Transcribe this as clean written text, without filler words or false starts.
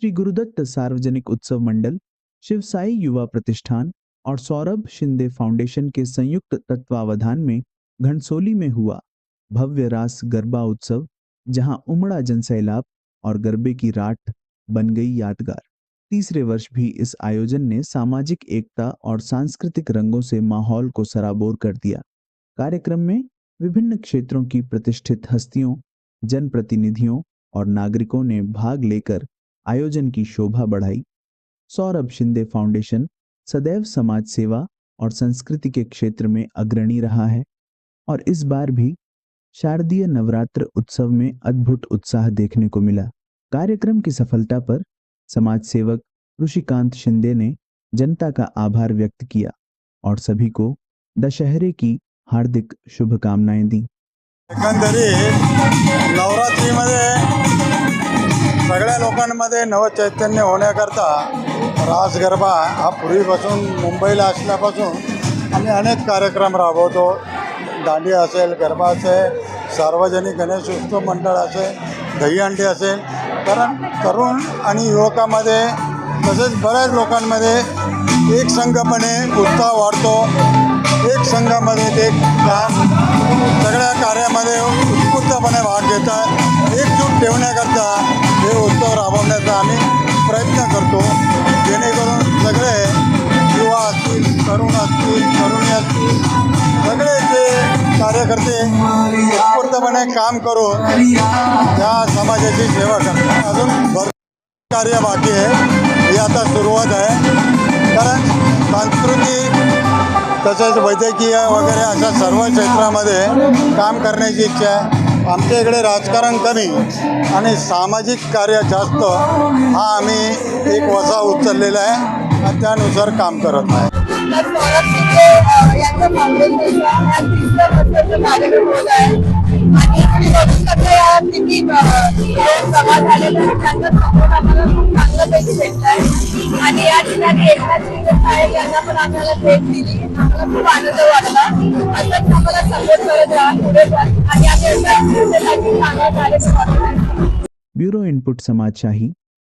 श्री गुरुदत्त सार्वजनिक उत्सव मंडल, शिवसाई युवा प्रतिष्ठान और सौरभ शिंदे फाउंडेशन के संयुक्त तत्वावधान में घनसोली में हुआ भव्य रास गरबा उत्सव, जहां उमड़ा जनसैलाब और गरबे की रात बन गई यादगार। तीसरे वर्ष भी इस आयोजन ने सामाजिक एकता और सांस्कृतिक रंगों से माहौल को सराबोर कर दिया। कार्यक्रम में विभिन्न क्षेत्रों की प्रतिष्ठित हस्तियों, जनप्रतिनिधियों और नागरिकों ने भाग लेकर आयोजन की शोभा बढ़ाई। सौरभ शिंदे फाउंडेशन सदैव समाज सेवा और संस्कृति के क्षेत्र में अग्रणी रहा है और इस बार भी शारदीय नवरात्र उत्सव में अद्भुत उत्साह देखने को मिला। कार्यक्रम की सफलता पर समाज सेवक ऋषिकांत शिंदे ने जनता का आभार व्यक्त किया और सभी को दशहरे की हार्दिक शुभकामनाएं दी। एकंदरीत नवरात्रीमध्ये सगळ्या लोकांमध्ये नवचैतन्य होण्याकरता रास गरबा हा पूर्वीपासून मुंबईला असल्यापासून आम्ही अनेक कार्यक्रम राबवतो। दांडिया असेल, गरबा असेल, सार्वजनिक गणेश उत्सव मंडळ असेल, दहीहंडी असेल, कारण तरुण आणि युवकांमध्ये तसेच बऱ्याच लोकांमध्ये एक संघपणे उत्साह वाढतो। एक संघामध्ये ते काम सगळ्या कार्यामध्ये उत्स्फूर्तपणे भाग घेतात। एकजूट ठेवण्याकरता हे उत्सव राबवण्याचा आम्ही प्रयत्न करतो, जेणेकरून सगळे युवा असतील, तरुण असतील, तरुणी असतील, सगळे जे कार्यकर्ते उत्स्फूर्तपणे काम करून या समाजाची सेवा करतात। अजून भरपूर कार्य बाकी आहे, ही आता सुरुवात आहे। कारण सांस्कृतिक तसेच वैद्यकीय वगैरे अशा सर्व क्षेत्रामध्ये काम करण्याची इच्छा आहे। आमच्या इकडे राजकारण कमी आणि सामाजिक कार्य जास्त, हा आम्ही एक वसा उचललेला आहे आणि त्यानुसार काम करत आहे। आणि या ठिकाणी एकनाथ शिंदे साहेब यांना पण आम्हाला भेट दिली, आम्हाला खूप आनंद वाटला। असंच आम्हाला सपोर्ट करत राहा पुढे पण, आणि आम्ही चांगला कार्यक्रम करणार। Bureau input समाजशाही।